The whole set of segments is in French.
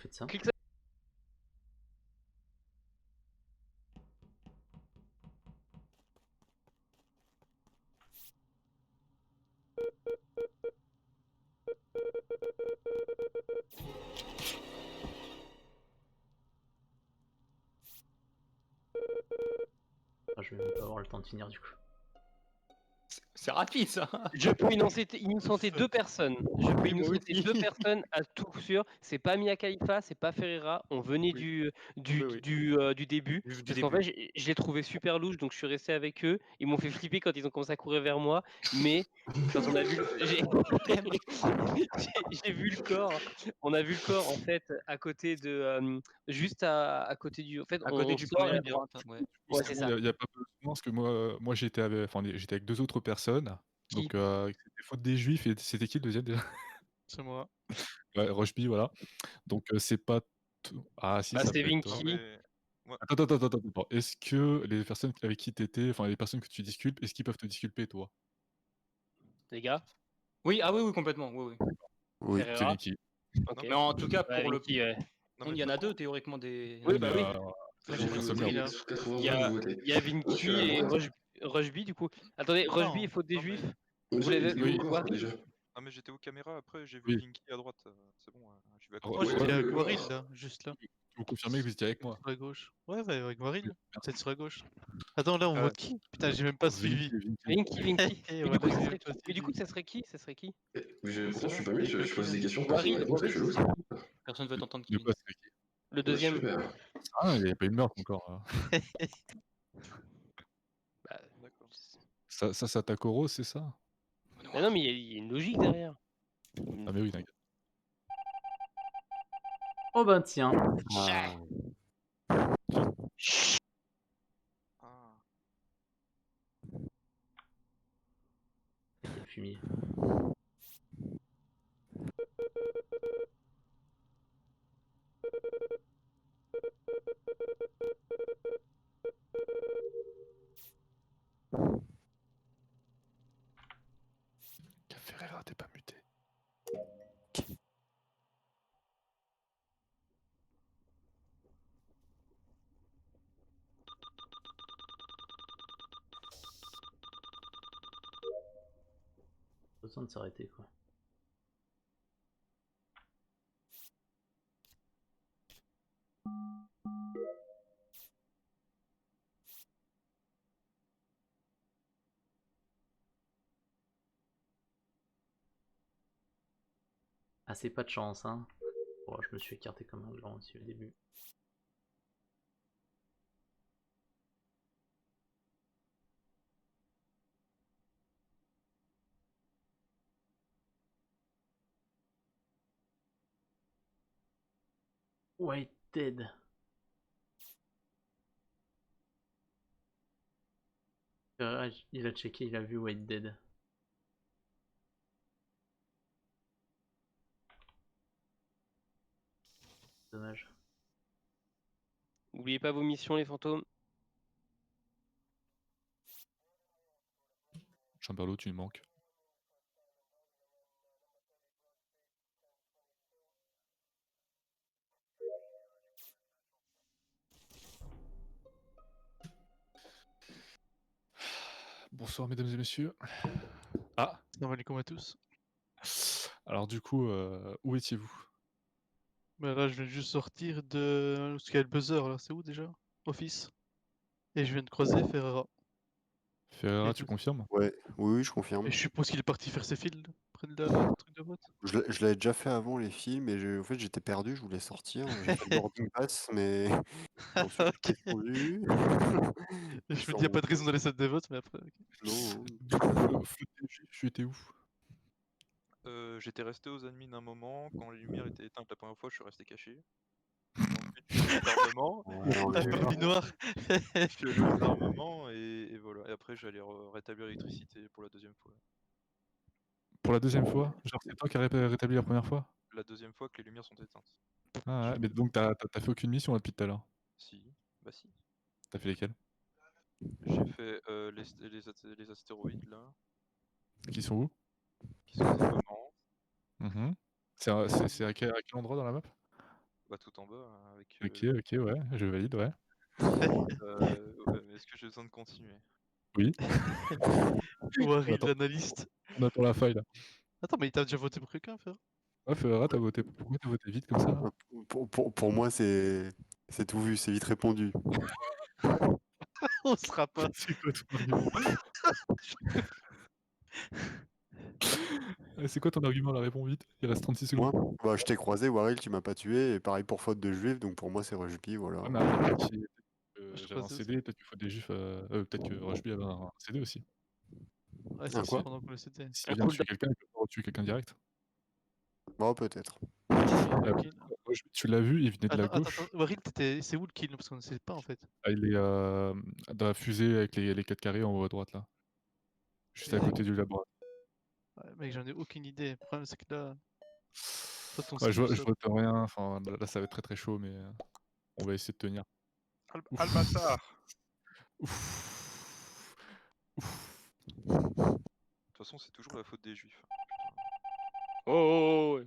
faites ça. Clique ça. Ah, je vais même pas avoir le temps de finir du coup. C'est rapide ça. Je peux innocenter deux personnes. Je peux Oui, moi innocenter aussi. deux personnes à tout coup sûr. C'est pas Mia Khalifa, c'est pas Ferreira. On venait Oui. Oui. du début. Du Parce qu'en début. fait, je les trouvais super louches, donc je suis resté avec eux. Ils m'ont fait flipper quand ils ont commencé à courir vers moi. Mais quand on a vu j'ai vu le corps. On a vu le corps en fait à côté de juste à côté du. En fait, À on côté du sort premier et à droite, ouais. ouais, c'est Justement, ça. il y a pas besoin parce que moi j'étais avec 2 autres personnes. Qui Donc c'était faute des juifs et c'était qui le deuxième déjà? C'est moi. Ouais, Rocheby, voilà. Donc c'est pas t ah si, Bah, ça c'était peut être toi. Vinky. mais moi, Attends. Est-ce que les personnes avec qui tu étais, enfin les personnes que tu disculpes, est-ce qu'ils peuvent te disculper toi? Les gars. Oui, oui, complètement. Oui. Oui. C'est Ferreira. Vinky. Ok. Mais en tout cas, Ouais, pour le. Vinky, ouais. non, Il mais y en a franchement, deux théoriquement des. Oui, Oui, bah mais oui. Moi, J'ai j'ai tout voté, là. 80 Il y a, voté. il y a Vinky et Rushby du coup. Attendez, Non. Rushby et faute des Non, mais- juifs. Mais Vous ça, l'avez il était Oui. où encore Waril déjà? non, mais j'étais aux caméras après, j'ai vu Oui. Vinky à droite. C'est bon, je suis à Re- Moi, côté. ouais, j'étais ouais, avec ouais. Waril, là, juste là. Vous confirmez que vous étiez avec moi? Sur la gauche. Ouais, avec Waril. Merci. Peut-être sur la gauche. Attends, là, on Ah ouais. vote qui? Putain, j'ai même pas suivi. Vinky. Vinky. Et Mais voilà, du coup, ça j'ai serait pas qui Mais du suivi. coup, ça serait qui Ça serait qui Pourtant, je suis pas Et mute, je Coquille. pose des questions perso, Waril, réponse, c'est Waril, chelou. ce serait qui Personne veut t'entendre De Kevin. quoi c'est qui? Le Ouais, deuxième. super. Ah, il y avait pas eu de meurtre encore. Bah, D'accord. Ça s'attaque au rose, c'est ça? mais non, mais il y a une logique derrière. Ah mais oui, t'inquiète. Oh ben tiens. Ah. Ah. Quel fumier. Ferreira, t'es pas muté. Pas besoin de s'arrêter quoi. Ah, c'est pas de chance, hein. Oh, je me suis écarté comme un grand aussi au début. White Dead. Il a checké, il a vu White Dead. Dommage. N'oubliez pas vos missions, les fantômes. Chamberlain, tu me manques. Bonsoir mesdames et messieurs. Ah, Salam alaikum à tous. alors du coup, où étiez-vous? Bah là, je viens juste sortir de. Parce qu'il y a le buzzer, là. C'est où déjà? Office. Et je viens de croiser Ferreira. Ferreira, Et tu tout. confirmes? Ouais, oui, je confirme. Et je suppose qu'il est parti faire ses fils près de la truc de vote. Je l'avais déjà fait avant les films et en fait j'étais perdu, je voulais sortir. J'ai fait le boarding pass, mais ensuite je suis Ok. descendu. Et Je je suis me dis, y a pas de remonté. raison d'aller cette de vote, mais après. Ok. Non. Du coup, faute des juifs, tu étais où? J'étais resté aux admins un moment. Quand les lumières étaient éteintes la première fois, je suis resté caché. Ensuite, je suis allé aux armements. Ouais, on La est Barbie noire. Je suis allé aux armements et voilà. Et après, j'allais rétablir l'électricité pour la deuxième fois. Pour la deuxième fois? Genre c'est toi qui as rétabli la première fois? La deuxième fois que les lumières sont éteintes. Ah ouais, mais donc t'as fait aucune mission là depuis tout à l'heure? Si, bah si. T'as fait lesquelles? J'ai fait les astéroïdes là, Qui sont où? qui sont aux armements. C'est à quel endroit dans la map? Bah, tout en bas, hein, avec. Ok, ok, ouais, je valide, ouais. Ouais, mais est-ce que j'ai besoin de continuer? Oui, Waril, attends. l'analyste. On attend la faille là. Attends, mais il t'a déjà voté pour quelqu'un, frère? Ouais, Ferreira, t'as voté. Pourquoi t'as voté vite comme ça là? Pour moi, c'est tout vu, c'est vite répondu. On sera pas. C'est quoi ton argument? C'est quoi ton argument là? Réponds vite, il reste 36 secondes. Moi, bah, je t'ai croisé, Waril, tu m'as pas tué, et pareil pour faute de juif, donc pour moi, c'est Rushby, voilà. Ouais, mais attends, peut-être Je j'avais un croisais aussi. CD, peut-être qu'il faut des juifs. Peut-être que Rushby avait un CD aussi. Ouais, Un c'est quoi? sûr, pendant qu'on le c'était. S'il Un vient de cooldown. tuer quelqu'un, il peut pas tuer quelqu'un direct. Bon, peut-être. Kill. Rushby, tu l'as vu, il venait de la Attends, gauche. attends, Waril, c'est où le kill? Parce qu'on ne sait pas en fait. Ah, il est dans la fusée avec les 4 carrés en haut à droite là. Juste à Mais- côté du laboratoire. Ouais, mec, j'en ai aucune idée. Le problème, c'est que là. Toi, ton Ouais, skill, je ça. vote rien, enfin là ça va être très très chaud, mais on va essayer de tenir. Ouf. Albatar! Ouf. Ouf. De toute façon, c'est toujours la faute des juifs. Putain. Oh, oh, oh, ouais.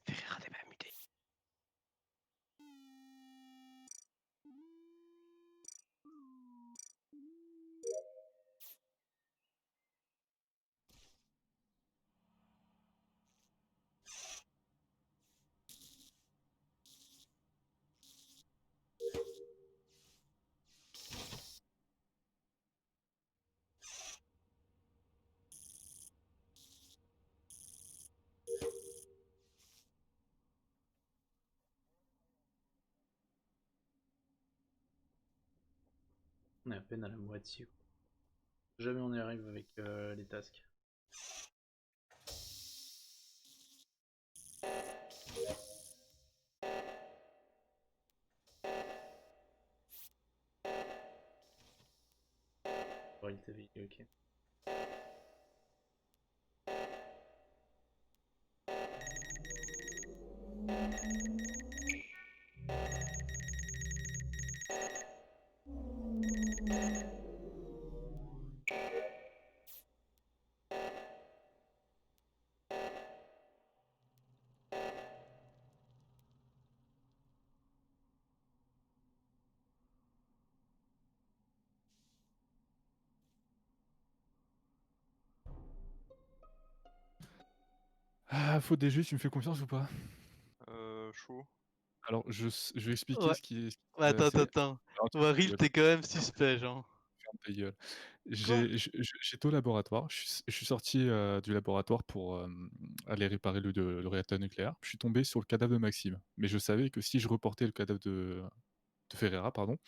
Ferreira n'est pas muté. On est à peine à la moitié. Jamais on y arrive avec les tasks. Waril TV, ok. Ah, faute des juifs, tu me fais confiance ou pas? Chaud. Alors, je vais expliquer Ouais. ce qui s'est Ouais, attends, passé. attends. Alors, tu Waril, gueule, t'es quand même suspect, genre. ferme ta gueule. Quoi? J'étais au laboratoire, je suis sorti du laboratoire pour aller réparer le réacteur nucléaire. Je suis tombé sur le cadavre de Maxime, mais je savais que si je reportais le cadavre de Ferreira, pardon,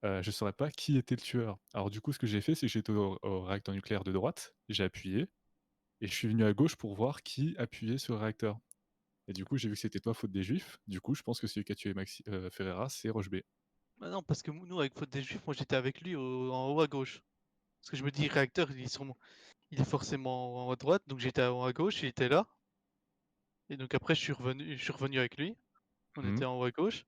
je saurais pas qui était le tueur. Alors du coup, ce que j'ai fait, c'est que j'étais au réacteur nucléaire de droite, j'ai appuyé, et je suis venu à gauche pour voir qui appuyait sur le réacteur. Et du coup, j'ai vu que c'était toi, faute des juifs. Du coup, je pense que celui qui a tué Ferreira, c'est Roche B. Bah non, parce que nous, avec faute des juifs, moi j'étais avec lui en haut à gauche. Parce que je me dis, réacteur, il est forcément en haut à droite, donc j'étais en haut à gauche, il était là. Et donc après, je suis revenu avec lui. On Mhm. était en haut à gauche.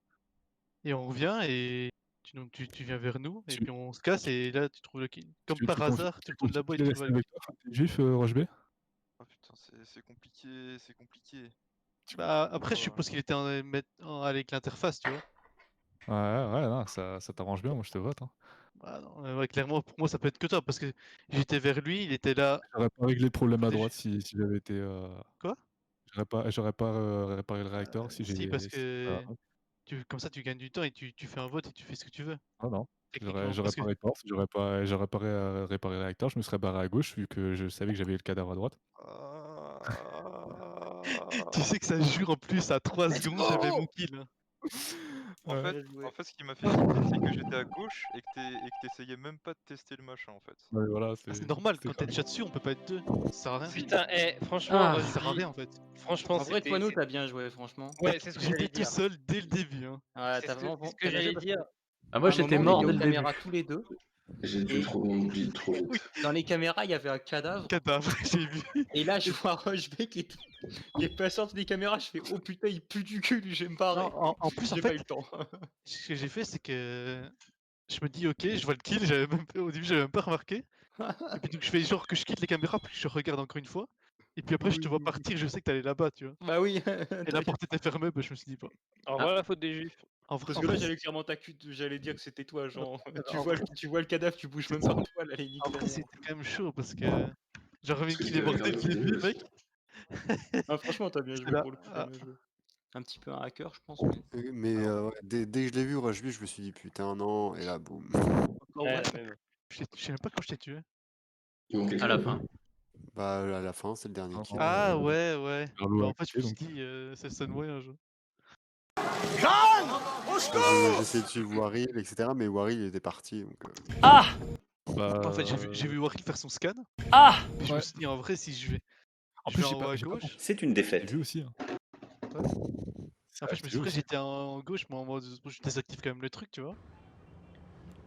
Et on revient et tu viens vers nous. Et Tu, puis on se casse et là, tu trouves le kill. Comme par hasard, tu tu retournes confirmes là-bas et qu'il est tu resté vois le avec kill. toi, faute des juifs, Roche B? Ah putain, c'est compliqué, c'est compliqué. Bah après, je Oh, suppose qu'il était avec l'interface, tu vois. Ouais, non, ça t'arrange bien, moi je te vote. Hein. Bah non, ouais, clairement, pour moi, ça peut être que toi, parce que j'étais vers lui, il était là. J'aurais pas réglé le problème à Faute des droite juifs. si j'avais été. Quoi? J'aurais pas réparé le réacteur si Si, parce si j'étais pas que là. comme ça, tu gagnes du temps et tu fais un vote et tu fais ce que tu veux. Non, non. Techniquement. J'aurais Parce que pas réparé, j'aurais pas réparé le réacteur, je me serais barré à gauche vu que je savais que j'avais le cadavre à droite. tu sais que ça jure en plus à 3 secondes, j'avais mon kill. Hein. En Ouais. fait, Bien joué. en fait, ce qui m'a fait flipper, c'est que j'étais à gauche et que t'essayais même pas de tester le machin, en fait. Ouais, voilà, Ah, c'est normal, c'était quand t'es grave. déjà dessus, on peut pas être deux. Ça sert à rien. Putain, franchement, Ah. Ça sert à rien en fait. franchement, En vrai, c'était. Toano, t'as bien joué, franchement. Ouais, c'est ce que j'allais J'étais tout dire. seul dès le début. Hein. Ouais, C'est t'as ce vraiment que t'as bien joué j'allais parce dire. que Ah, moi à un j'étais moment, on mort était dès aux le début. caméras tous les deux. J'ai dû Et- trop vite. Oui, dans les caméras, il y avait un cadavre. Cadavre, j'ai vu. Et là, je vois Rochebé qui est passé entre les caméras. Je fais oh putain, il pue du cul, lui, je vais me barrer. Non, en plus, en J'ai pas eu fait, le temps. ce que j'ai fait, c'est que je me dis, ok, je vois le kill, au début, j'avais même pas remarqué. Et puis donc, je fais genre que je quitte les caméras, puis je regarde encore une fois. Et puis après, je te vois partir, je sais que t'allais là-bas, tu vois. Bah oui. Et la porte était fermée, bah, je me suis dit, bah, Au revoir la faute des juifs. en vrai, Parce en que là, vrai, j'allais clairement j'allais dire que c'était toi, genre. Tu en vois, tu vois le cadavre, tu bouges même pas un poil, allez, nique en ta vrai, mère. c'était quand même chaud parce que j'aurais vu Parce que qu'il est t'étais mort avec dès un le autre, c'était début, mieux mec. aussi. Ah, franchement, t'as bien J'étais joué là, pour le coup, ah. t'as bien joué. Un petit peu un hacker, je pense. Mais... Mais Alors. ouais, dès que je l'ai vu, Rush B, je me suis dit putain, non, et là, boum. Encore Ouais, ouais. la même. Je sais même pas quand je t'ai tué. Il manquait À la quelqu'un, fin. Bah, à la fin, c'est le dernier kill. Ah ouais. Carlo Bah, a en fait, je me suis quitté, donc. dit, c'est le seul moyen, genre. J'essayais de suivre Waril, etc. Mais Waril il était parti. Donc, Bah, En fait, j'ai vu Warkill faire son scan. Puis je me ouais. suis dit, en vrai, si je vais, En je plus, vais en j'ai haut à pas gauche. C'est une j'ai défaite. vu aussi. Hein. En fait, je me suis dit, j'étais en gauche, mais en mode, je désactive quand même le truc, tu vois.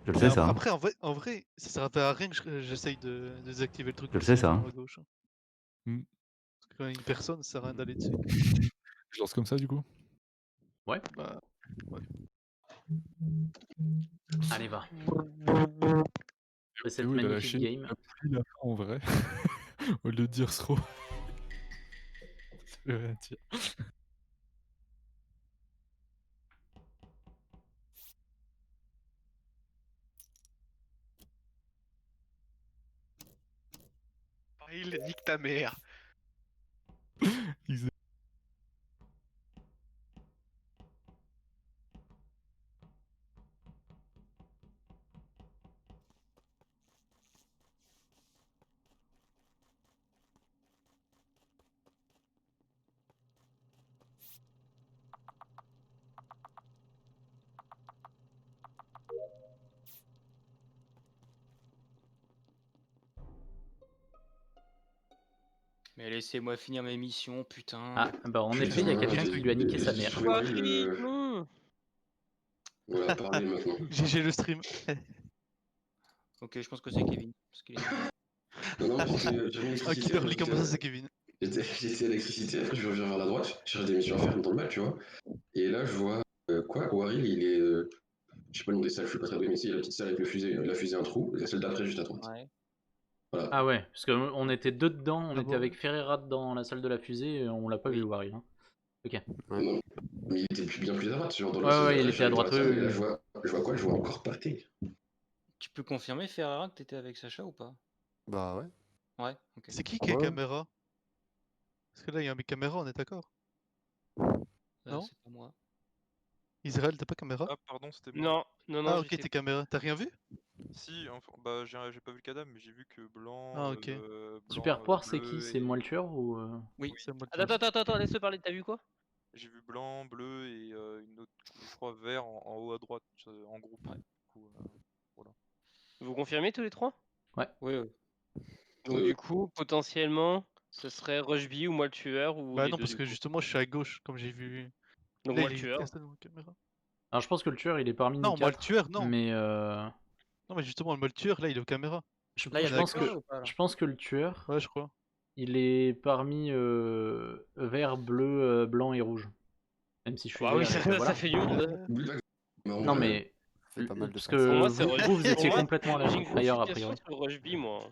Je le Mais sais, ça. Hein. après, en vrai, ça servait à rien que j'essaye de désactiver le truc. Je le si sais, j'étais ça. en Hein. haut à gauche. Hmm. Parce que quand il y a une personne, ça sert à rien d'aller dessus. Je lance comme ça, du coup. Ouais. Bah, ouais. Allez, va. Après cette Théo, il a magnifique lâché game. la pluie la fin en vrai. Au lieu de dire throw. Ça veut rien dire. Il nique ta mère. Exact. Mais laissez-moi finir mes missions, putain. Ah, bah en effet, il y a quelqu'un qui lui a niqué sa mère. Quoi, non. Voilà, parlez maintenant. GG le stream. Ok, je pense que c'est Kevin. Parce qu'il est... Non, non, j'avais Ah, l'électricité. qui leur lit comme ça, c'est Kevin. J'étais à l'électricité, après je reviens vers la droite, je cherche des missions à faire dans le mal, tu vois. Et là, je vois quoi Waril, il est. Je sais pas le nom des salles, je suis pas très doué, mais ici, il y a la petite salle avec le fusée, la fusée un trou, et la salle d'après juste à droite. Ouais. Voilà. Ah ouais, parce qu'on était deux dedans, on Ah était bon avec Ferreira dans la salle de la fusée, et on l'a pas Oui. vu Warrior. Hein. Ok. Non, mais il était bien plus à droite, genre dans la Ouais, salle ouais, il d'après, était à j'arrive dans la droite, salle, oui, et là, oui. je vois quoi Je vois encore Pathé. Tu peux confirmer, Ferrara, que t'étais avec Sacha ou pas? bah ouais. Ouais, ok. C'est qui Ah a ouais. caméra? Parce que là, il y a un mec caméra, on est d'accord? Non C'est pas moi. Israël, t'as pas caméra? Ah, pardon, c'était moi. Non, Ah, ok, j'étais t'es caméra. T'as rien vu? Si, enfin, bah, j'ai pas vu le cadavre, mais j'ai vu que blanc, Ah, ok. Super Poire, c'est qui? bleu C'est et- moi le tueur ou Oui. C'est moi le Attends, laisse-le parler, t'as vu quoi? J'ai vu blanc, bleu et une autre, je crois, vert en haut à droite, en groupe. Ouais. Du coup, voilà. Vous confirmez tous les trois? Oui, oui. Donc du coup, potentiellement, ce serait Rushby ou moi le tueur ou Bah les non, deux parce du que coup. justement, je suis à gauche, comme j'ai vu. Donc Là, moi il le est tueur. installé dans la caméra. Alors je pense que le tueur il est parmi nous Non, moi le quatre, tueur, non. mais Non, mais justement, moi le tueur, là, il est aux caméras. Là, il y a je le pense tueur, que là, ou pas, là je pense que le tueur Ouais, je crois. il est parmi vert, bleu, blanc et rouge. Même si je suis Bah oui, vert et que voilà. ça fait du monde. Oublie pas que Non mais Ça fait pas mal de parce Pour que moi, vous, c'est Rushby. vous étiez Pour moi, complètement j'ai une grosse ailleurs a fixation priori. sur Rushby, moi.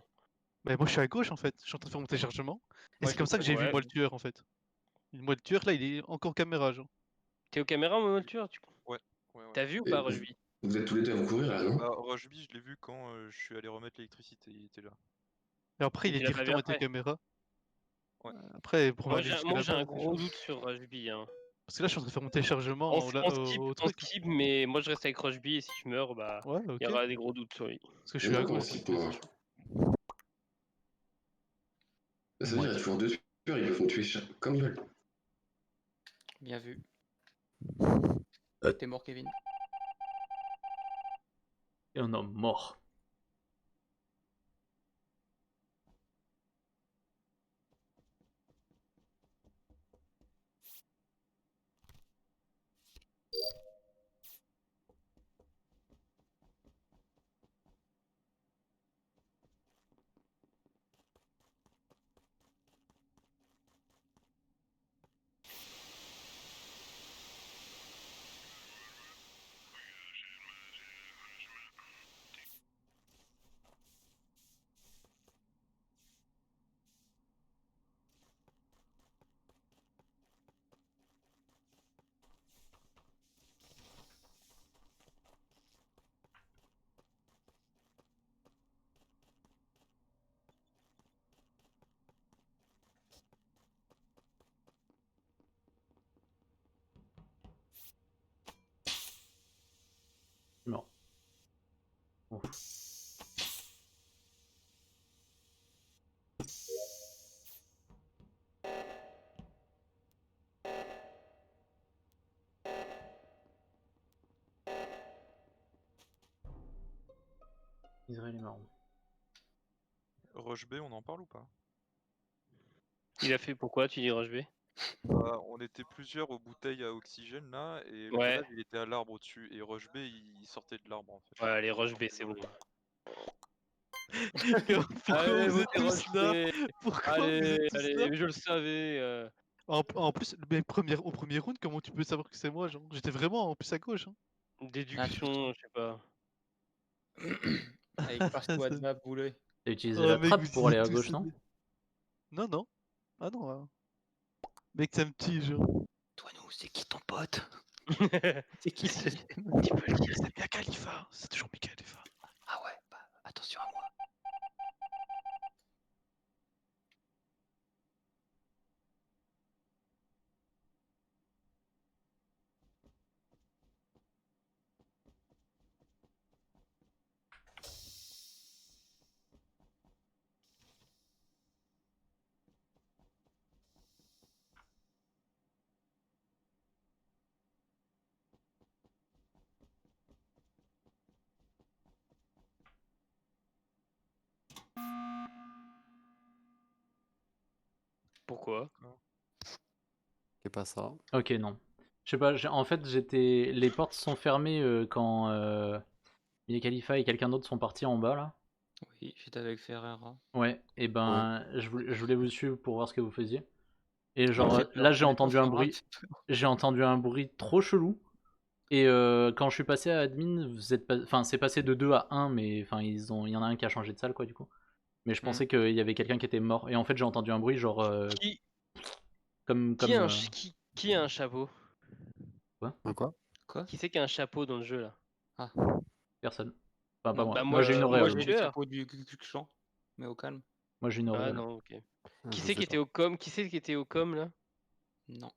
Bah moi, je suis à gauche, en fait. Je suis en train de faire mon téléchargement. Et Ouais, c'est comme ça que j'ai vu Ouais. moi le tueur, en fait. Moi le tueur, là, il est encore caméra, genre. T'es aux caméras, moi le tueur, du coup. Ouais. T'as vu ou Et pas Rushby? vous êtes tous les deux à vous courir là, non Bah, Rushby, je l'ai vu quand je suis allé remettre l'électricité, il était là. Et après, il Et est tu l'as pas vu directement été après? caméra. Ouais. Après, pour Moi, aller jusque j'ai là-bas. un gros doute sur Rushby. Hein. Parce que là, je suis en train de faire mon téléchargement au On truc. skip, mais moi je reste avec Rushby et si je meurs, bah, Ouais, il ok. y aura des gros doutes sur lui. Parce que je Je suis sais à pas comment gauche, skip, donc moi. c'est chaud. Ça veut dire qu'il y a toujours deux tueurs, ils le font tuer comme ils veulent. Bien vu. T'es mort, Kevin. Et un homme mort. Israël est marrant. Rush B, on en parle ou pas? Il a fait pourquoi, tu dis Rush B? Bah, on était plusieurs aux bouteilles à oxygène là, et le Ouais. cadavre il était à l'arbre au-dessus, et Rush B il sortait de l'arbre en fait. Ouais, allez, Rush B, c'est bon. Pourquoi Allez, vous êtes votez tous Rush là? B. Pourquoi vous Allez, êtes tous allez, là? mais je le savais. En plus, mais au premier round, comment tu peux savoir que c'est moi, genre? J'étais vraiment en plus à gauche, hein. Déduction, je sais pas. Avec Pasqua Ça- de map boulet. T'as utilisé Oh, la mec, trappe vous pour aller êtes à tous gauche, non? Non, non. Ah non. Mec, ça me tue, genre. Toi, nous, c'est qui ton pote? C'est qui c'est- Tu peux le dire, c'est Mia Khalifa. C'est toujours Mia Khalifa. Ah ouais, bah attention à moi. Pourquoi? C'est pas ça. Ok, non. Je sais pas, en fait, les portes sont fermées quand Mia Khalifa et quelqu'un d'autre sont partis en bas, là. Oui, j'étais avec Ferreira. Ouais, et ben, je voulais vous suivre pour voir ce que vous faisiez. Et genre, Fait peur. là, j'ai Honnêtement, entendu un Ferreira, bruit. J'ai entendu un bruit trop chelou. Et quand je suis passé à admin, enfin, c'est passé de 2 à 1, mais enfin, il y en a un qui a changé de salle, quoi, du coup. Mais je pensais qu'il y avait quelqu'un qui était mort. Et en fait, j'ai entendu un bruit, genre, Qui, comme. qui, a un, qui a un chapeau? Quoi? Quoi? Qui c'est qui a un chapeau dans le jeu là? Personne. Enfin, pas Non. moi. Bah, Moi, j'ai une moi, auréole. Moi, j'ai tueur. le chapeau du clan, mais au calme. Moi, j'ai une Ah auréole. non, ok. Qui Je c'est sais qui était pas. au com? Qui c'est qui était au com là? Non.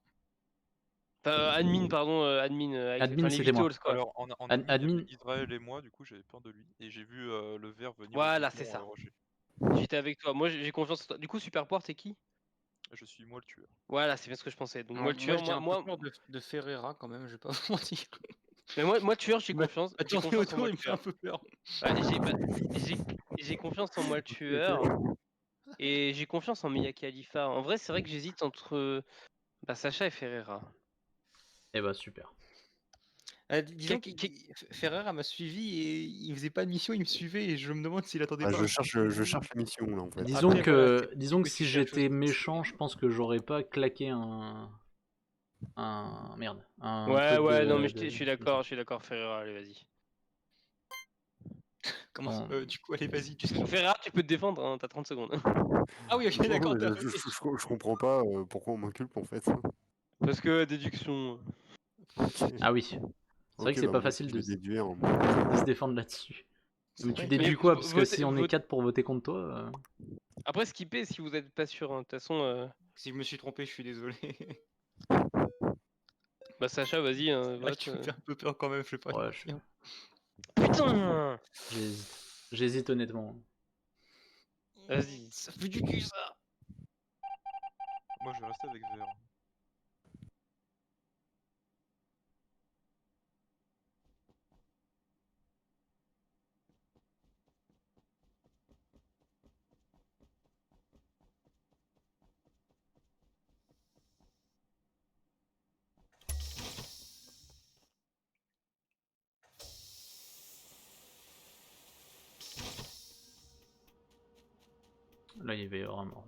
Enfin, admin, pardon, admin, avec Admin, enfin, les c'était moi. vitals quoi. Alors en Ad- admin, il y admin. avait Israël et moi, du coup j'avais peur de lui, et j'ai vu le verre venir Voilà, au c'est ça. Rocher. J'étais avec toi. Moi, j'ai confiance en toi. Du coup, Superport, c'est qui? Je suis moi le tueur. Voilà, c'est bien ce que je pensais. Donc, moi, Moi, le tueur, j'ai un peu moi, peur de Ferreira quand même, je vais pas vous mentir. mais moi, tueur, j'ai Bah, confiance. à J'ai tourner confiance en moi, autour, le il me fait un tueur. peu peur. Ouais, j'ai confiance en moi, le tueur. Et j'ai confiance en Mia Khalifa. En vrai, c'est vrai que j'hésite entre Sacha et Ferreira. Eh bah, super. Disons que Ferreira m'a suivi et il faisait pas de mission, il me suivait et je me demande s'il attendait Ah, pas. je cherche la mission là en fait. Disons Après, que, voilà, c'est disons que possible si quelque chose j'étais de- méchant, je pense que j'aurais pas claqué merde, un Ouais, truc ouais, non, mais de je suis mission. d'accord, Ferreira, allez, vas-y. Comment ça On- Du coup, allez, vas-y, tu sais. Ferreira, tu peux te défendre, hein, t'as 30 secondes. Ah oui, ok, Non, d'accord. mais je comprends pas pourquoi on m'inculpe en fait. Parce que déduction. Ok, Ah oui. C'est vrai que c'est bah pas moi aussi facile je vais déduire. de se défendre là-dessus. Mais tu Ouais. déduis Mais quoi? Parce que votez- si on est votez- 4 pour voter contre toi. Après, skipper si vous êtes pas sûr. Hein. De toute façon, Si je me suis trompé, je suis désolé. Sacha, vas-y, Là, vote. tu me fais un peu peur quand même, je sais pas. Ouais, Putain! j'hésite. J'hésite honnêtement. Vas-y. Ça fait du cul ça. Moi je vais rester avec Vert. Là, il y avait vraiment.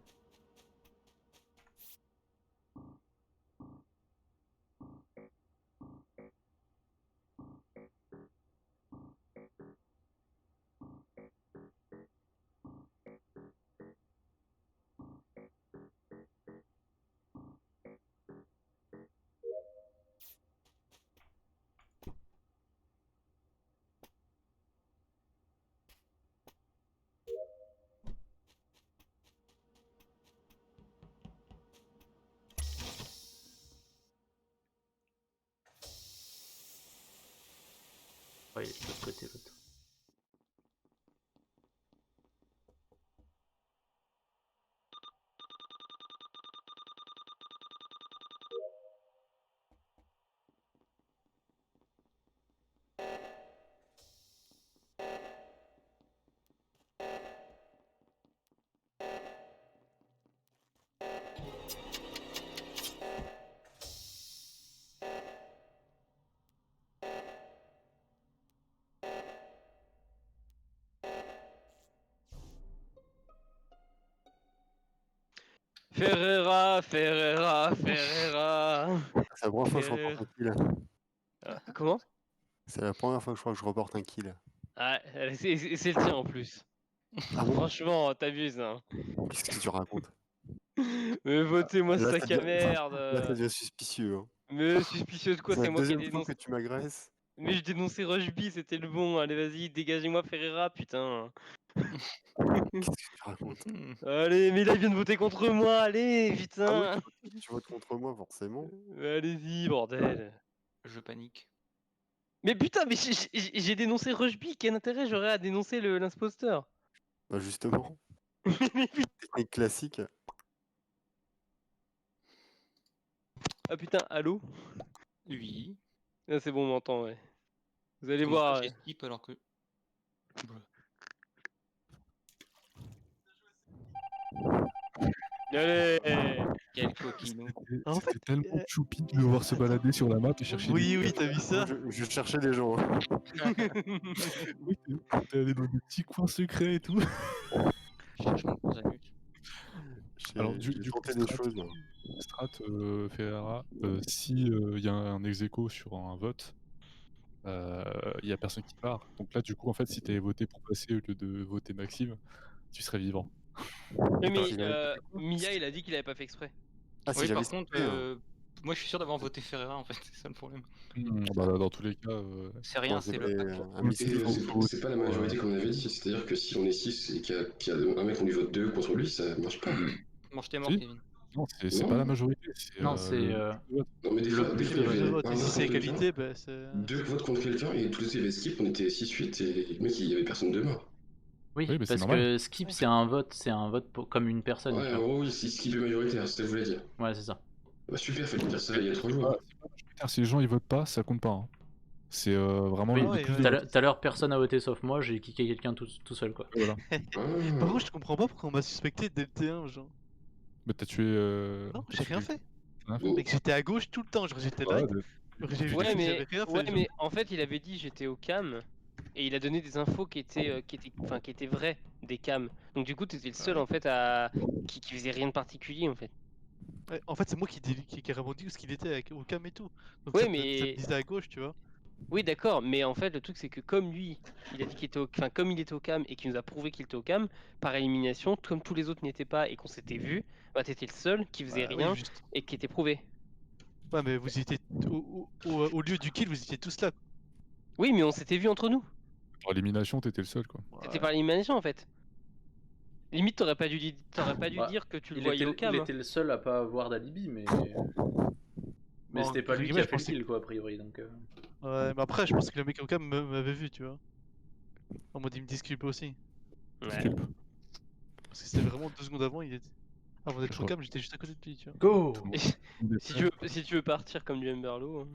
Ouais, il est de l'autre côté, l'autre. Ferreira, Ferreira, Ferreira. C'est la première fois que je reporte un kill. Comment? C'est la première fois que je crois que je reporte un kill. Ah, c'est le tien en plus. Ah bon? Franchement, t'abuses. Hein. Qu'est-ce que tu racontes? Mais votez-moi ce Là, ça sac à devient... merde. Là, ça devient suspicieux. Hein. Mais suspicieux de quoi? C'est C'est la moi qui ai deuxième fois dénoncé. que tu m'agresses. Mais je dénonçais Rushby, c'était le bon. Allez, vas-y, dégagez-moi Ferreira, putain. Qu'est-ce que tu racontes? Allez, mais là, il vient de voter contre moi. Allez, Ah oui, putain. tu votes contre moi, forcément. Allez-y, bordel. Je panique. Mais putain, mais j'ai dénoncé Rushby. Quel intérêt j'aurais à dénoncer l'imposteur? Bah justement, Mais putain. technique classique. Ah putain, allô? Oui. Ah, c'est bon, on m'entend, ouais. Vous allez Comment ça, voir. j'ai skip alors que. Allez. Quel coquinou. En C'était fait, tellement choupi de le voir se balader sur la map et chercher oui, des oui, t'as vu ça? Moi, je cherchais des gens. Hein. Oui, t'es allé dans des petits coins secrets et tout. Je cherche mon cousin. Alors, J'ai du coup, tenté des choses. Moi. Strat, Ferreira, si il y a un ex-aequo sur un vote, il y a personne qui part. Donc là, du coup, en fait, si t'avais voté pour passer au lieu de voter Maxime, tu serais vivant. Mais Attends, il avait fait quoi? Mia, il a dit qu'il avait pas fait exprès. Ah, si Oui, j'avais par contre, skippé, hein. moi je suis sûr d'avoir voté Ferreira en fait, c'est ça le problème. Bah, dans tous les cas, C'est rien, Bon, c'est j'ai le fait hack. un missile. Et c'est pas la majorité qu'on avait dit, c'est-à-dire que si on est 6 et qu'il y a un mec, on lui vote 2 contre lui, ça marche pas. Mange tes morts, Si. Kevin. Non, c'est pas la majorité. C'est Non, c'est. le vote. Non, mais des fois, il y Deux avait votes. un Et si vote c'est contre quelqu'un, égalité, bah c'est. 2 votes contre quelqu'un, et tous les autres, il y avait skip, on était 6-8, et le mec, il y avait personne de mort. Oui, Oui, mais c'est parce normal. que skip, c'est un vote comme une personne. Ouais, tu en vois. gros, oui, si skip est majoritaire, c'est ce que je voulais dire. Ouais, c'est ça. Bah super, fallait me dire ça il y a 3 C'est jours. pas majoritaire. Si les gens ils votent pas, ça compte pas. Hein. C'est vraiment Oui, le ouais, plus ouais. de votes. tout à l'heure, personne a voté sauf moi, j'ai kické quelqu'un tout seul, quoi. Voilà. Par Ah. contre, je comprends pas pourquoi on m'a suspecté dès le T1, genre. Mais t'as tué. Non, t'as j'ai tué rien quelqu'un. fait. Rien fait. Bon. Mec, j'étais à gauche tout le temps, genre j'étais Ouais, direct. J'avais Ouais, mais, rien fait. ouais, genre. mais en fait, il avait dit j'étais au cam et il a donné des infos qui étaient vraies des cams. Donc du coup, t'étais le seul Ouais. en fait qui faisait rien de particulier en fait. Ouais, en fait, c'est moi qui ai carrément dit où ce qu'il était au cam et tout. Donc Ouais, ça me mais disait à gauche, tu vois. oui, d'accord. Mais en fait, le truc c'est que comme lui, il a dit qu'il était enfin comme il était au cam et qu'il nous a prouvé qu'il était au cam, par élimination, comme tous les autres n'y étaient pas et qu'on s'était vu, bah t'étais le seul qui faisait Bah oui, rien juste. et qui était prouvé. Ouais, mais vous étiez au lieu du kill, vous étiez tous là. Oui, mais on s'était vu entre nous. Pour l'élimination, t'étais le seul, quoi. C'était Ouais. par élimination en fait. Limite, t'aurais pas dû Bah, dire que tu le il voyais était, au cam. il hein. était le seul à pas avoir d'alibi, mais Bon, c'était pas entre lui qui guillemets, a je fait le pensais kill, quoi, a priori. Donc, Ouais, mais après, je pense que le mec au cam m'avait vu, tu vois. En mode, il me disculpe aussi. Ouais. Disculpe. Parce que c'était vraiment 2 secondes avant, il était. Avant d'être Je au vois. cam, j'étais juste à côté de lui, tu vois. Go. Si tu veux partir comme du Humberlo.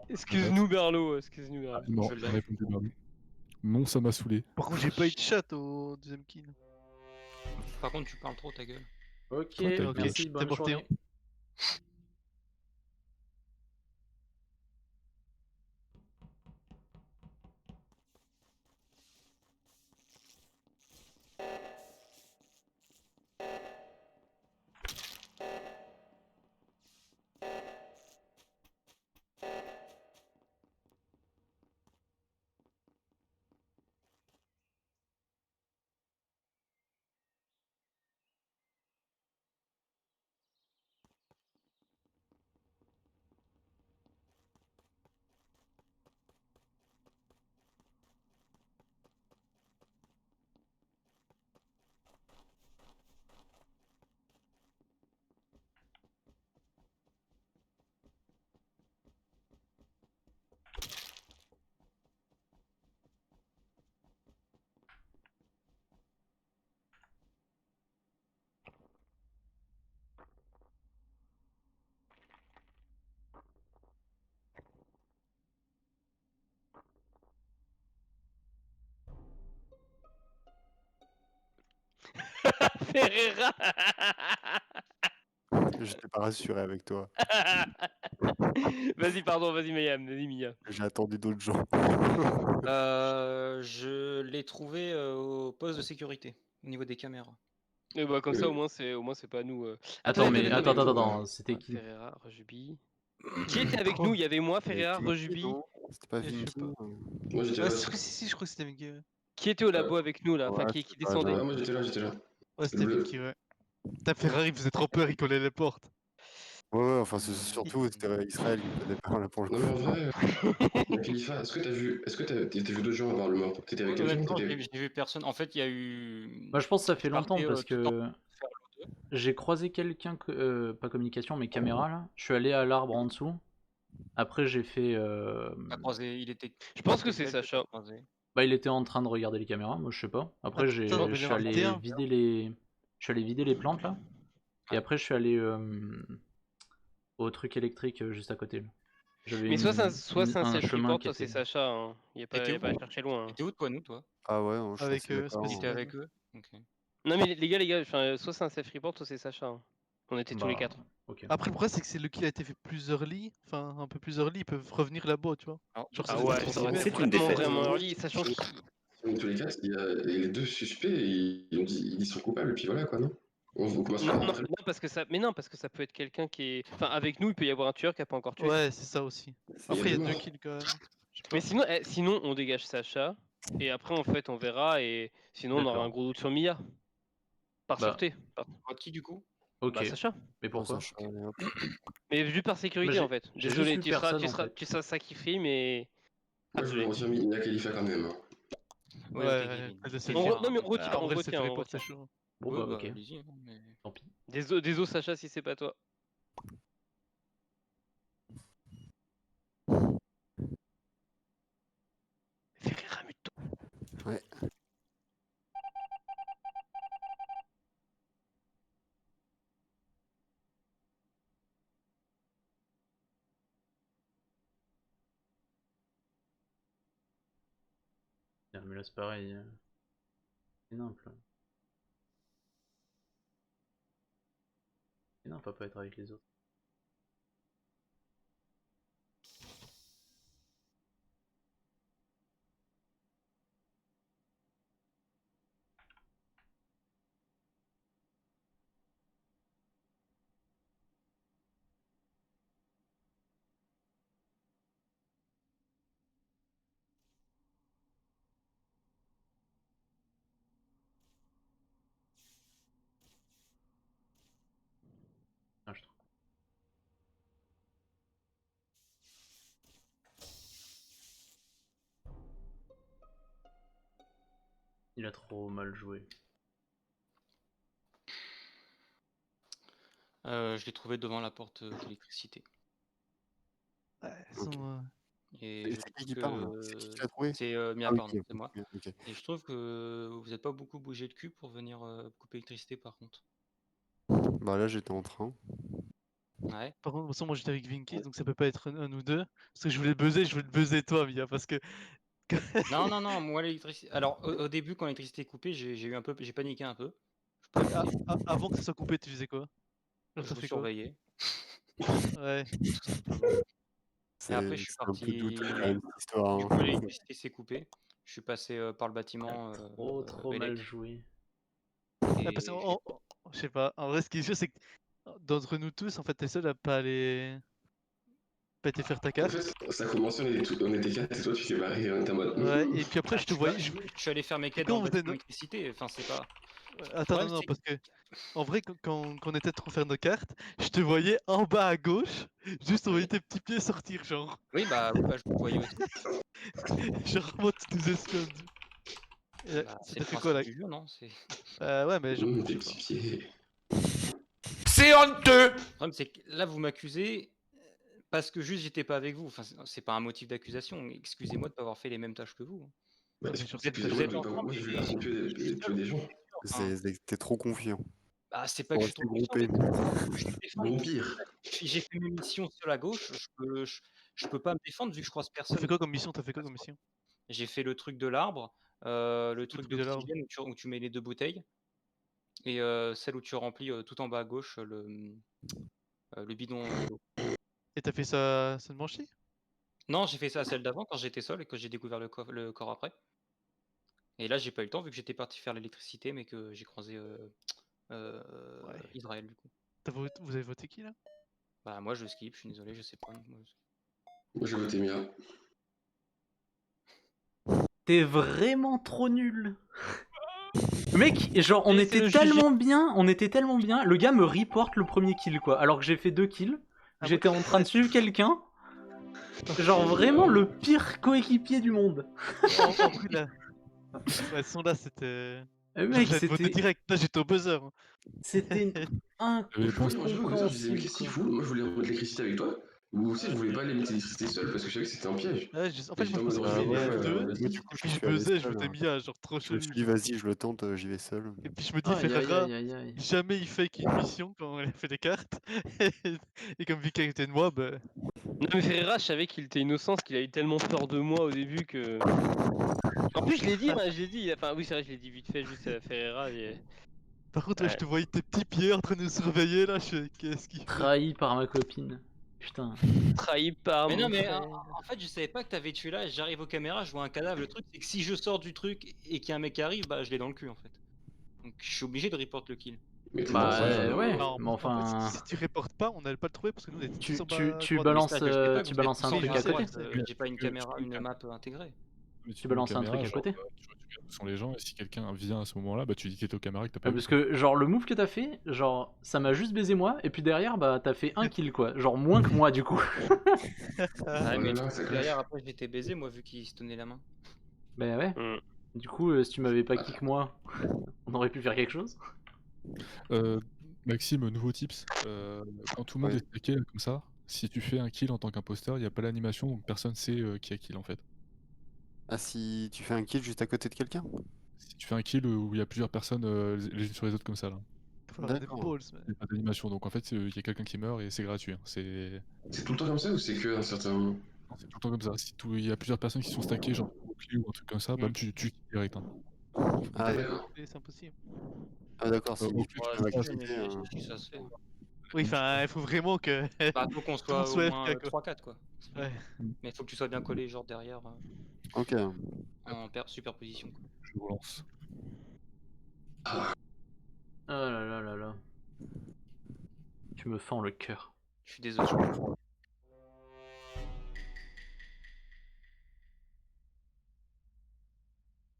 Excuse-nous Berlo, excuse-nous Berlo. Non, Je j'ai l'ai. répondu Berlou. Non, ça m'a saoulé. Par contre, j'ai pas eu de chat au deuxième kill. Par contre, tu parles trop, ta gueule. Ok, Toi, ta gueule. merci, T'es bonne porté, journée. Ferreira. J'étais pas rassuré avec toi. Vas-y, pardon, vas-y, Mayam, vas-y, Mia. J'ai attendu d'autres gens. Je l'ai trouvé au poste de sécurité, au niveau des caméras. Et bah, comme ça, Euh. au moins, c'est pas nous. Attends, mais attends, attends, c'était qui? Ferreira, Rejubi. Qui était avec nous? Il y avait moi, Il y avait Ferreira, Vinky, Rejubi. non? C'était pas Et je sais Vinky? pas. Moi j'étais Ouais, là. si, je crois que c'était Vinky. Ouais, Qui était au labo avec nous là? Enfin, Ouais, qui c'est pas descendait? Ah, moi j'étais là. ouais c'était bleu. Vinky, ouais. Ta Ferrari faisait trop peur, il collait les portes. Ouais, enfin, surtout, c'était Israël qui me faisait peur là pour le Non mais en coup. vrai, la Khalifa, est-ce que t'as vu d'autres gens à voir le mort? T'étais avec quelqu'un? Honnêtement, j'ai vu personne. En fait, il y a eu. Moi, je pense que ça fait je longtemps partais, parce tout le temps que faire l'O2. j'ai croisé quelqu'un, pas communication, mais caméra là. Je suis allé à l'arbre en dessous. Après, j'ai fait. Pas croisé, il était. Je pense que c'était c'est quel Sacha. croisé. Bah, il était en train de regarder les caméras, moi je sais pas. Après, Attends, je mais suis le allé 21. vider les. Je suis allé vider les plantes là. Et Ouais. après, je suis allé au truc électrique juste à côté. J'avais Mais soit c'est un un self-report, chemin qui soit c'est était. Sacha. Hein. Il n'y a T'étais pas à où? chercher loin. Hein. T'étais où toi, nous, toi? Ah ouais, non, je suis Avec assez eux, c'est d'accord. pas T'étais Sylvain. avec eux? Ok. Non, mais les gars, enfin, soit c'est un self-report, soit c'est Sacha. Hein. On était tous les Bah, 4. ok. Après, le problème, c'est que c'est le kill a été fait plus early, enfin un peu plus early, ils peuvent revenir là-bas, tu vois. Alors, Genre, Ah c'est ouais, trop ça aurait cyber. été une défaite. vraiment early, sachant Si qu'il. on est tous les quatre, il y a les deux suspects et ils sont coupables, et puis voilà quoi, non? On commence Non, pas non, après. non, parce que ça peut être quelqu'un qui est. Enfin, avec nous, il peut y avoir un tueur qui a pas encore tué. Ouais, c'est ça aussi. Il y a Après, il y a deux 2 morts. kills quand même. Je sais Mais pas. sinon, on dégage Sacha. Et après, en fait, on verra. Et sinon, on aura un D'accord. gros doute sur Mia. Par Bah, sûreté. Qui du coup? ok. Bah, Sacha. Mais Oh, ça pourquoi? change, allez, hop. Mais juste par Bah, sécurité, en fait. j'ai juste Désolé, vu personne en fait. tu seras sacrifié, mais. Ah, Moi je voulais désolé. retirer Mia Khalifa quand même. Hein. Ouais, Ouais, ok, ouais, Kevin. elle le C'est self- bien, Non, hein, mais comme ça. En on vrai, le retient, on self-report, c'est retient. chaud. Bon, Ouais, bah, bah ok. allez-y, hein, mais... Tant pis. Désolé, Sacha, si c'est pas toi. Ferreira, mute-toi. Ouais. Mais là, c'est pareil. C'est nimple. Et non, on peut pas être avec les autres. Ah, je trouve. Il a trop mal joué. Je l'ai trouvé devant la porte d'électricité. Ouais, ils Ok. sont, Et je C'est qui trouve parle là? C'est qui que... qui l'a trouvé? C'est Mia, Ah oui, pardon, ok, c'est moi. ok. Et je trouve que vous n'êtes pas beaucoup bougé le cul pour venir couper l'électricité par contre. Bah là, j'étais en train. Ouais. Par contre, de toute façon, moi j'étais avec Vinky, donc ça peut pas être un ou deux. Parce que je voulais te buzzer toi, Mia, parce que. Non, non, non, moi l'électricité... Alors au début quand l'électricité est coupée, j'ai paniqué un peu. Avant que ça soit coupé, tu faisais quoi? Genre, Je t'as vous fait quoi? surveillais. Ouais. Tout simplement. Et après je suis C'est un peu douteux quand parti... même cette histoire. Du Hein. coup l'électricité s'est coupée. Je suis passé par le bâtiment Trop mal Bellec. joué. Ah, parce que, Et je sais pas, en vrai, ce qui est sûr, c'est que d'entre nous tous, en fait, t'es seul à pas aller. Pas été faire ta En carte. fait, ça a commencé, on était quatre et toi tu t'es barré, on était en mode. Ouais, et puis après, Ah, je te voyais. je suis allé faire mes quêtes dans Quand le vous êtes. bâtiment d'électricité. Enfin, c'est pas. Le Attends, problème, non, c'est parce que. En vrai, quand on était trop faire nos cartes, je te voyais en bas à gauche, juste on voyait tes petits pieds sortir, genre. oui, bah, je vous voyais aussi. Genre, moi, tu nous espionnes. Bah, Ça c'est t'a le fait quoi là? principe du jeu, non? C'est... Ouais, mais genre, je Tes sais petits pas. pieds. C'est honteux! Le problème, c'est que là, vous m'accusez parce que juste j'étais pas avec vous. Enfin, c'est pas un motif d'accusation. Excusez-moi de pas avoir fait les mêmes tâches que vous. Bah, Mais genre, excusez-moi de êtes ne pas. ensemble Moi j'ai vu et personne tuer des gens. Enfin, T'es trop confiant. bah, c'est pas Faut que je suis rester trop confiant, groupé. mais je me défends. Bon pire. J'ai fait mes missions seul à gauche. Je peux pas me défendre vu que je croise T'as personne. fait quoi comme mission? T'as fait quoi comme mission? J'ai fait le truc de l'arbre, le truc truc de l'arbre. d'oxygène où tu mets les 2 bouteilles et celle où tu remplis tout en bas à gauche le bidon d'eau. Et t'as fait ça cette manche-ci? Non, j'ai fait ça à celle d'avant quand j'étais seul et que j'ai découvert le corps après. Et là, j'ai pas eu le temps vu que j'étais parti faire l'électricité, mais que j'ai croisé Ouais. Israël du coup. Vous avez voté qui là? Bah moi je skip, je suis désolé, je sais pas. Moi, j'ai voté Mia. T'es vraiment trop nul. Mec, genre, on Laissez-le était juger. tellement bien, le gars me reporte le premier kill, quoi, alors que j'ai fait 2 kills, Ah j'étais en train de suivre quelqu'un, genre vraiment le pire coéquipier du monde. En vrai, là. Elles sont là, c'était. Genre, Mec, j'allais te voter c'était direct. Là, j'étais au buzzer. hein. c'était J'avais pensé- Moi, je vois comme ça, je disais, mais incompréhensible, qu'est-ce qu'il quoi. fout? Moi, je voulais remettre l'électricité avec toi. Ou aussi, je voulais pas aller mettre l'électricité seul parce que je savais que c'était un piège. Ouais, en Et fait, moi, j'étais je en mode, pensais Bah qu'ils ouais, étaient ouais, deux. moi du coup Puis je je suis allé buzzais, je seul. votais Mia, genre trop Je me chelou. suis dit genre. vas-y, je le tente, j'y vais seul. Et puis je me dis, Aïe, aïe, Ferrara, aïe, aïe, aïe. jamais il fake une mission quand elle fait des cartes. Et comme Vika était de moi, bah. Non mais Ferreira, je savais qu'il était innocent, parce qu'il a eu tellement peur de moi au début que... En plus je l'ai dit, je l'ai dit, enfin oui c'est vrai, je l'ai dit vite fait juste à Ferreira. Par contre, ouais, je Ouais. te voyais tes petits pieds en train de nous surveiller là. Je fais, qu'est-ce qu'il fait? Trahi par ma copine. Putain. Trahi par Mais non, mon mais frère. en fait, je savais pas que t'avais tué là. J'arrive aux caméras, je vois un cadavre. Le truc, c'est que si je sors du truc et qu'il y a un mec qui arrive, bah je l'ai dans le cul en fait. Donc je suis obligé de report le kill. Mais t'es Bah dans ouais, Non, mais en fait, enfin... si tu reportes pas, on n'allait pas le trouver parce que nous on était tous Tu, en tu, bas à tu droite. Mais balances, ça, je le sais pas, tu vous êtes balances tous un en truc bas à à côté. droite. J'ai pas une tu caméra, mets une une caméra. map intégrée. Mais Tu balances un truc à genre, côté. tu regardes où sont les gens et si quelqu'un vient à ce moment-là, bah tu dis que t'es aux caméras et que t'as pas Ouais, vu. parce que, genre, le move que t'as fait, genre, ça m'a juste baisé moi, et puis derrière, bah, t'as fait un kill, quoi. Genre, moins que moi, du coup. Ah, Oh mais là là, ça derrière, clash. après, j'étais baisé moi vu qu'il se tenait la main. Bah ouais. Mm. Du coup, si tu m'avais pas kick moi, on aurait pu faire quelque chose. Maxime, nouveau tips. Quand tout le monde Ouais. est stacké là, comme ça, si tu fais un kill en tant qu'imposteur, il n'y a pas l'animation, donc personne sait qui a kill en fait. Ah, si tu fais un kill juste à côté de quelqu'un? Si tu fais un kill où il y a plusieurs personnes les unes sur les autres comme ça là, Faut avoir des D'accord. balls, il n'y a pas d'animation, donc en fait il y a quelqu'un qui meurt et c'est gratuit. hein. C'est tout le temps comme ça ou c'est que un certain. Non, c'est tout le temps comme ça. Si il y a plusieurs personnes qui sont stackées, genre au clé ou un truc comme ça, bam, tu kills direct. hein. Ah, D'accord. c'est impossible. Ah d'accord, si au tu clé, Ouais, peux je sais, activer mais un... si ça se fait. Oui, enfin, il faut vraiment que Bah, faut qu'on tout le monde soit au soit moins FK quoi. 3-4 quoi. Ouais. Mais faut que tu sois bien collé, genre derrière, Ok. en superposition. Quoi. je vous lance. Oh là là là là. Tu me fends le cœur. Je suis désolé.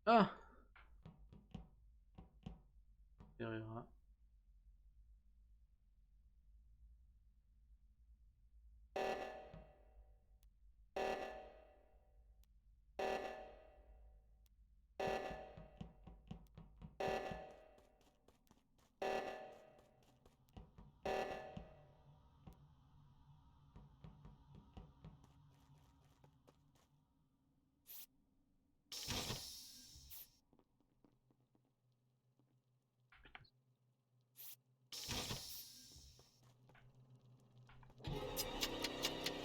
Ah Ferreira.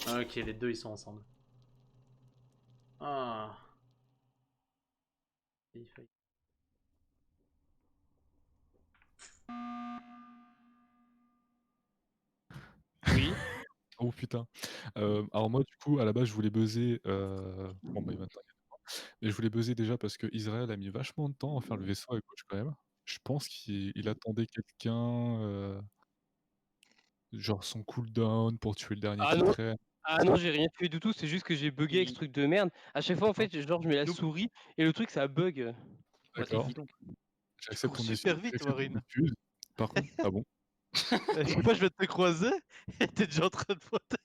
Ah, ok, les deux ils sont ensemble. Ah. Il faillit. Oui. Oh putain. Alors moi du coup à la base je voulais buzzer. Bon bah maintenant il y a pas. Mais je voulais buzzer déjà parce que Israël a mis vachement de temps à faire le vaisseau à gauche quand même. Je pense qu'il attendait quelqu'un, genre son cooldown pour tuer le dernier Ah qui non, traîne. ah non, j'ai rien tué du tout, c'est juste que j'ai bugué avec ce truc de merde. À chaque fois en fait, genre je mets la souris et le truc ça bug. Ouais, t'es D'accord. bidon. J'accepte ton super vite, Warren. excuse. Par contre, ah bon? Je sais pas, je vais te croiser et t'es déjà en train de voter.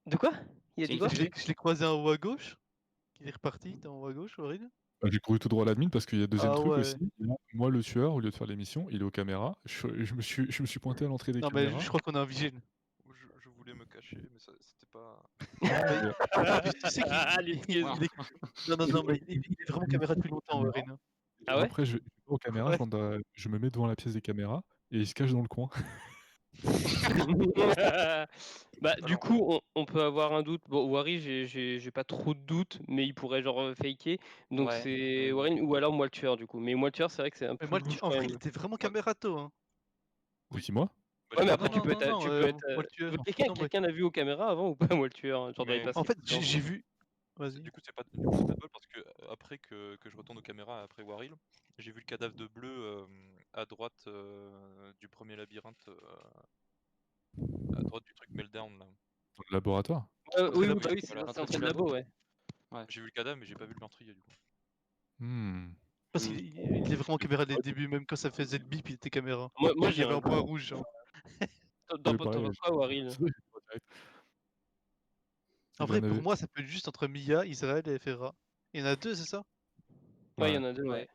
De quoi? Il a dit quoi? Je l'ai croisé en haut à gauche. Il est reparti, t'es en haut à gauche, Warren. Bah, j'ai couru tout droit à l'admin parce qu'il y a deuxième Ah truc ouais. aussi. Moi le tueur, au lieu de faire l'émission, il est aux caméras. Je me suis pointé à l'entrée des Non, mais caméras. je crois qu'on a un vigile. Je voulais me cacher, mais c'était pas. Tu sais qu'il Ah, non, mais il est vraiment caméra depuis longtemps, Warren. hein. Ah ouais? Après, je vais aux caméras, Ouais. quand je me mets devant la pièce des caméras et il se cache dans le coin. Bah du coup on peut avoir un doute. Bon Wari j'ai pas trop de doutes, mais il pourrait genre faker. Donc Ouais. c'est Warren ou alors moi le tueur du coup. Mais moi le tueur c'est vrai que c'est un Mais peu moi, louche en quand vrai, même. il était vraiment camérato. Hein. De qui, moi? Bah, Ouais, mais je après, sais tu pas, peux non, être. non, Tu peux être moi le tueur. quelqu'un Non, moi- quelqu'un l'a vu aux caméras avant ou pas, moi le tueur? Genre dans les Mais- passes En fait, précédentes. j'ai vu. Vas-y. Du coup, c'est pas de bol parce que après que je retourne aux caméras après Waril, j'ai vu le cadavre de bleu à droite du premier labyrinthe, à droite du truc Meltdown là. Dans le laboratoire. Oui, labo, bah oui, c'est voilà, c'est entrée entrée du de labo, labo. ouais. J'ai vu le cadavre mais j'ai pas vu le meurtrier du coup. Hmm. Parce qu'il est vraiment caméra dès le début, même quand ça faisait le bip, il était caméra. Moi, Il y j'ai avait un un point rouge. Genre. T'en Oui, penses pareil, quoi, Waril? c'est vrai, je vois direct. En Il vrai, en pour avait- moi, ça peut être juste entre Mia, Israël et Ferra. Il y en a deux, c'est ça? Ouais, il y Ouais. en a deux, ouais.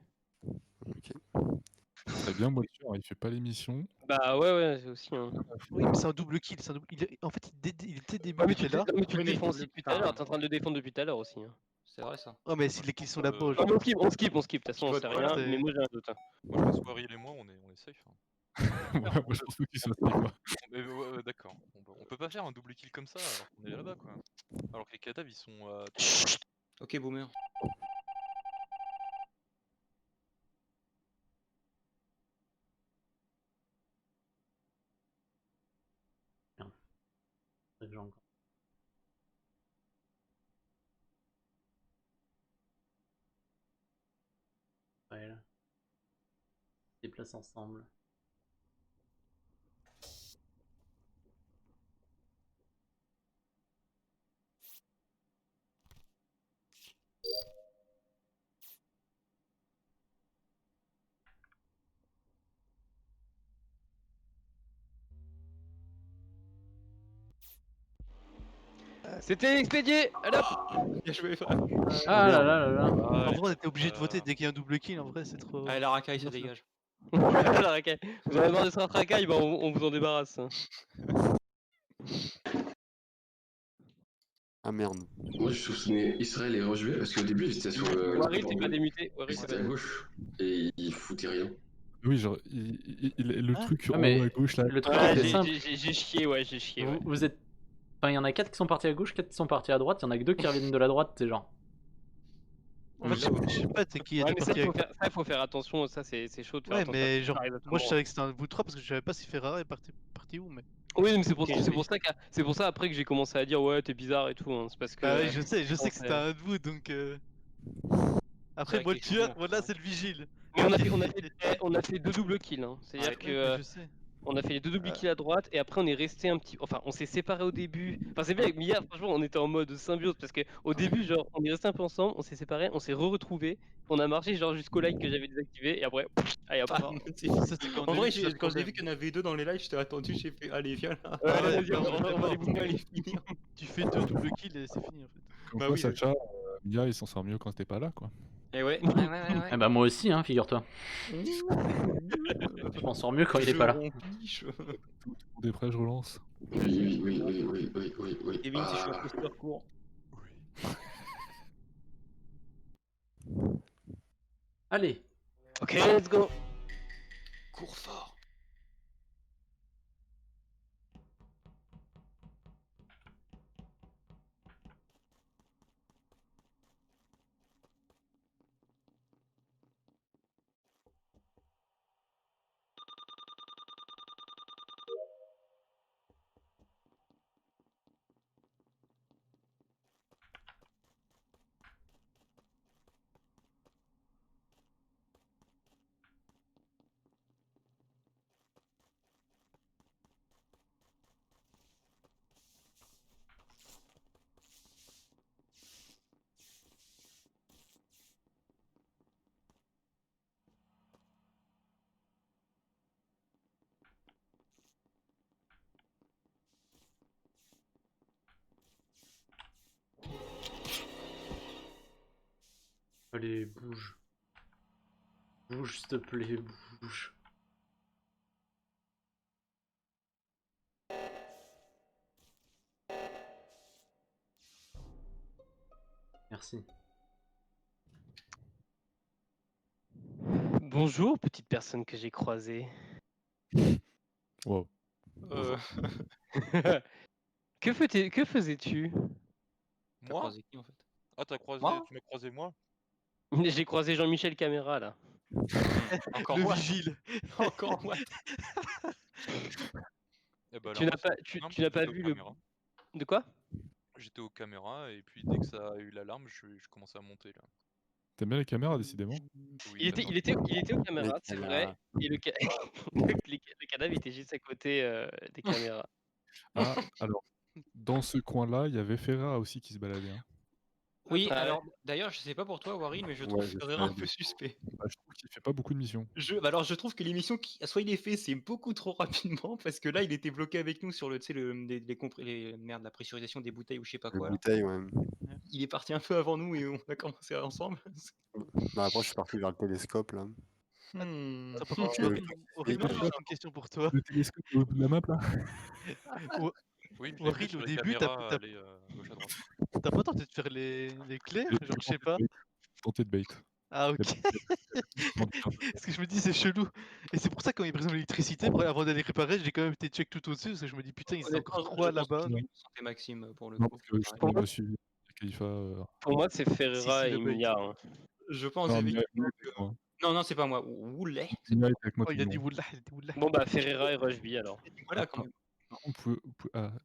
Très bien, moi, le tueur, il fait pas l'émission. Bah ouais, aussi. Hein. Oui, mais c'est un double kill. En fait, il était début, Ouais, il mais tu était là. le Oui, mais défends il aussi peut depuis le tout à l'heure. faire. T'es en train de le défendre depuis tout à l'heure aussi. Hein. C'est vrai ça. Oh, mais si les kills sont là-bas, Ah, genre. mais on skip. De toute façon, on vote sait pas, rien. c'est- Mais moi, j'ai un doute. Hein. Moi je pense Waril et moi on est safe. Hein. Moi, je pense pas qu'il soit safe, quoi. Mais ouais, d'accord. On peut pas faire un double kill comme ça alors qu'on est là-bas quoi. Alors que les cadavres ils sont Ok, boomer. C'est que j'ai encore- Ouais, là. Les places ensemble. C'était expédié. Allez hop. Bien joué. Ah là là là là. En vrai, on était obligé de voter dès qu'il y a un double kill. En vrai, c'est trop. Allez, la racaille, ça Bien sûr. dégage. La racaille. Vous avez marre de se racaille, bah on vous en débarrasse. Hein. Ah merde. Moi, je soupçonnais Israël et Rochevel parce qu'au début, ils étaient sur le. Waril, t'es pas démuté. Ils Waril, t'es étaient pas à démuté. gauche et ils foutaient rien. Oui, genre, le Hein truc Ah, en mais haut à gauche, là. le truc Ouais, était simple. j'ai chié, ouais, j'ai chié. Ouais. Vous êtes. Enfin, il y en a 4 qui sont partis à gauche, 4 qui sont partis à droite. Il y en a que 2 qui reviennent de la droite. C'est genre. En fait, je sais pas, c'est qui Ouais, était mais ça, parti il avec. faut faire attention. Ça, c'est chaud de faire Ouais, attention. mais genre, Faire moi exactement. je savais que c'était un vous trois parce que je savais pas si Ferrara est parti où, mais. Oui, mais c'est pour, Ok, c'est pour ça après que j'ai commencé à dire ouais, t'es bizarre et tout. Hein. C'est parce que. Bah oui, je sais que c'est- c'était un de vous donc. Après, vrai moi que le tueur, effectivement, voilà, ouais. c'est le vigile. Mais on a fait 2 doubles kills. Hein. C'est-à-dire Ouais. que. Je sais. On a fait les 2 double kills à droite et après on est resté un petit. Enfin, on s'est séparés au début. Enfin, c'est bien avec Mia, franchement, on était en mode symbiose parce que au début, genre, on est resté un peu ensemble, on s'est séparés, on s'est retrouvés, on a marché genre jusqu'au like que j'avais désactivé et après, allez hop. Ah, Non, c'est- ça, c'était quand En vrai, Nelly, quand j'ai le vu qu'il y en avait 2 dans les lives, j'étais attendu, j'ai fait allez, viens là. Ouais, Ah ouais, vas-y, non, on va les On va boomer. les finir. Tu fais 2 double kills et c'est fini en fait. Comme Bah quoi, oui. Sacha, Mia, il s'en sort mieux quand t'es pas là, quoi. Et ouais. Ah bah, moi aussi, hein, figure-toi. Je m'en sors mieux quand il est pas là. Tout le monde est prêt, je relance. Oui. Kevin, si je suis imposteur, cours. Allez. Ok, let's go. Cours fort. Allez, bouge. Bouge, s'il te plaît, bouge. Merci. Bonjour, petite personne que j'ai croisée. Wow. Que faisais-tu? T'as Moi croisé qui en fait? Ah tu m'as croisé moi J'ai croisé Jean-Michel Caméra là. Encore Le moi. vigile. Encore moi. Eh bah Tu alors n'as moi, c'est pas, plus tu, simple, tu n'as pas j'étais aux vu le. caméras. De quoi? J'étais aux caméras et puis dès que ça a eu l'alarme, je commençais à monter là. T'aimes bien les caméras, décidément. Oui, Il était, j'adore. il était aux Les caméras, c'est vrai. caméras. Et le cadavre était juste à côté des caméras. Ah, alors, dans ce coin-là, il y avait Ferra aussi qui se baladait. Hein. Oui, Ah ouais. alors d'ailleurs, je sais pas pour toi, Waril, mais je trouve Ouais, je Ferreira un sais, peu suspect. Bah, je trouve qu'il fait pas beaucoup de missions. Alors, je trouve que l'émission qui soit il est fait, c'est beaucoup trop rapidement parce que là, il était bloqué avec nous sur le, tu sais, merde, la pressurisation des bouteilles ou je sais pas Les quoi. Là. bouteilles, ouais. Il est parti un peu avant nous et on a commencé ensemble. Non, après, je suis parti vers le télescope, là. Hmm. Attends, par contre, Je- Aurélien, je- j'ai juste une question pour toi. Le télescope au bout de la map, là. Oui, je l'ai vu Waril, sur au les début, caméras aller gauche à droite. t'as pas tenté de faire les clairs? J'ai Genre, je sais pas. tenté de bait. Ah, ok. Tenté de bait. Parce que je me dis, c'est chelou. Et c'est pour ça, quand il brise l'électricité, avant d'aller réparer, j'ai quand même été check tout au-dessus. Parce que je me dis, putain, ils sont Honnêtement, encore je 3 pense là-bas. que c'était Maxime pour le Non, coup. parce que justement, Pour il moi, m'a suivi. Khalifa. Pour moi, c'est Ferreira Si, et le bait. Mia. Hein. Je pense Non, Mia effectivement était que. avec moi. Non, c'est pas moi. Oulet. Mia était avec moi Oh, tout il a le dit long. Wallah, il a dit Wallah. Bon, bah, Ferreira et Rushby alors. Voilà quand même. Par contre,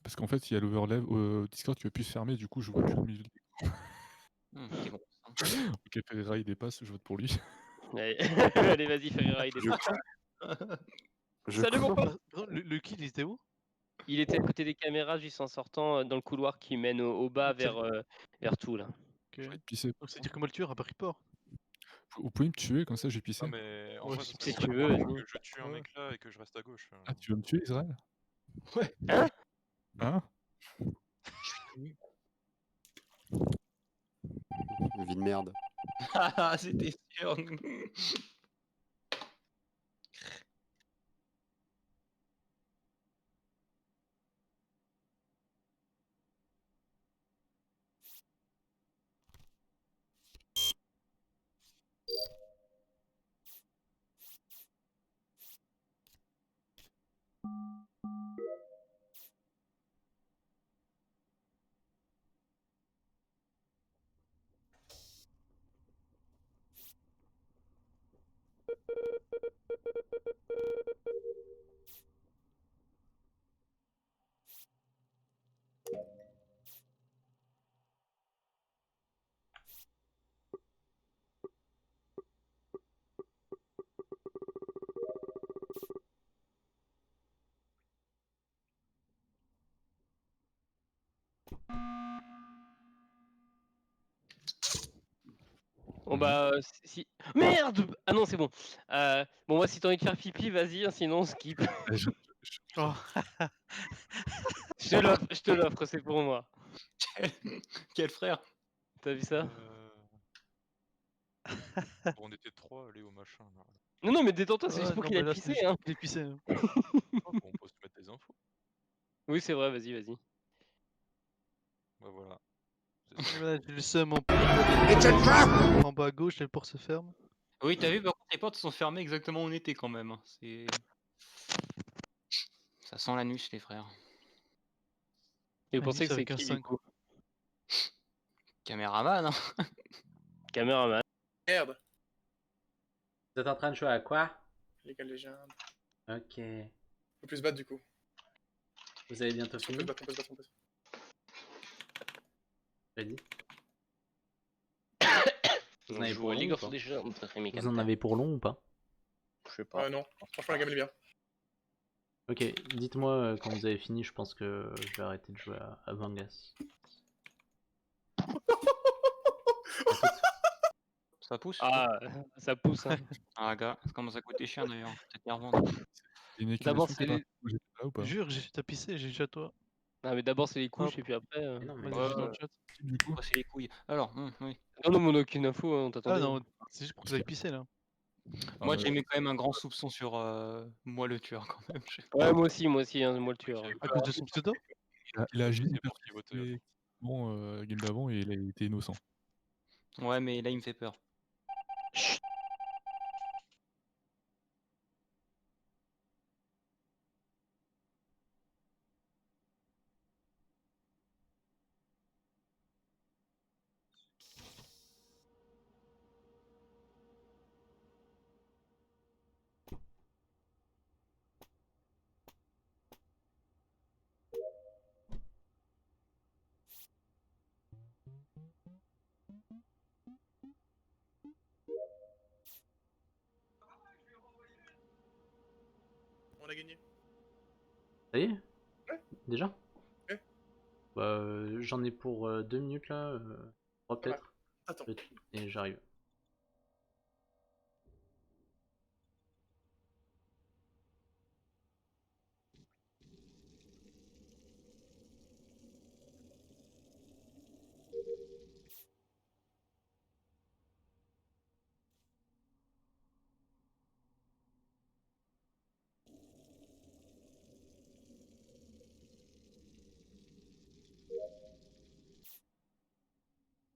parce qu'en fait, il y a l'overlay au Discord qui va plus se fermer, du coup, je vois plus le milieu. T'es bon. Ok, Ferreira, il dépasse, je vote pour lui. Allez, Allez, vas-y, Ferreira, il Je dépasse. Je Salut, mon crois- pote. Le kill, il était où? Il était à côté des caméras, juste en sortant dans le couloir qui mène au bas Ok. vers tout là. Ok. Faut être pissé. Donc, c'est dire que moi, le tueur a pas report. Vous pouvez me tuer, comme ça, j'ai pissé. Non, mais en Ouais, vrai, si ça si serait tu pour veux, moi vas-y. que je tue un Ouais. mec là et que je reste à gauche. Ah, tu veux me tuer, Israël Hein? Hein Vie de merde. Ah, c'était sûr. Bon bah si. Merde! Ah non, c'est bon. Bon, moi, si t'as envie de faire pipi, vas-y, hein, sinon on skip. Oh. Je te l'offre, c'est pour moi. Quel frère. T'as vu ça? Bon, on était 3 aller au machin là. Non, non, mais détends-toi, c'est juste pour non, qu'il mais aille là, c'est pisser. juste Hein. qu'il ait pissé. Hein. Bon, on peut se mettre des infos. Oui, c'est vrai, vas-y, vas-y. Bah voilà. Voilà, j'ai le seum en bas à gauche, les portes se ferment. Oui, t'as vu, par contre, les portes sont fermées exactement où on était quand même. Hein. C'est. Ça sent l'anus, les frères. Et vous Ah, pensez que ça c'est avec un qui du 5. coup? Caméraman, hein. Caméraman. Merde, Vous êtes en train de jouer à quoi? les légendes. Ok. Faut plus se battre du coup. Vous avez bientôt On peut fini? se battre, on peut se battre, on peut se battre. Ready? Vous en On avez joue pour à long League ou of pas? Legends, Vous en avez pour long ou pas? Je sais pas. Non, franchement la gamme elle est bien. Ok, dites-moi quand vous avez fini, je pense que je vais arrêter de jouer à Vangas. Ça pousse. Ah, ça pousse. Hein. Ah, gars, ça commence à coûter cher d'ailleurs. Peut-être les revendre. Une D'abord, inclination c'est qui les... part. J'étais là ou pas Jure, t'as pissé, j'ai déjà toi. Ah, mais d'abord c'est les couches Hop. et puis après. Mais non, mais Vas-y, Ouais, juste dans le ouais. chat. Du coup, Après, c'est les couilles. Alors, oui. Non, non, mais on a aucune info, hein, on Ah t'attendait. non, c'est juste pour que vous aillez pisser là. Moi, j'ai mis quand même un grand soupçon sur moi le tueur quand même. Ouais, moi aussi, hein, moi le tueur. Ok, Hein. À cause de son pseudo? il a agi c'est hyper pour qui voter, stressé. Bon, game d'avant, et il a été innocent. Ouais, mais là, il me fait peur. a gagné. Ça y est? Ouais. Déjà? Ouais. Bah, j'en ai pour 2 minutes là, 3 Voilà. peut-être. Attends. Et j'arrive.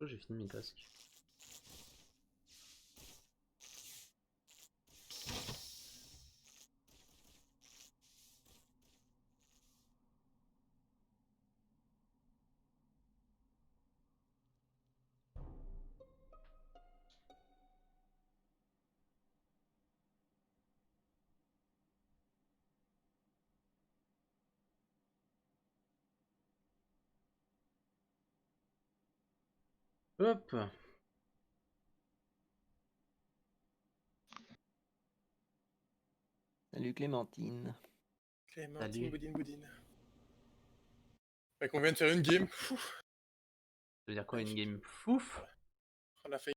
Oh, j'ai fini mes tasks. Hop! Salut Clémentine. Clémentine, Salut. Boudine. Fait qu'on vient de faire une game. Pfff, Ça veut dire quoi une magnifique. game fouf? On a fait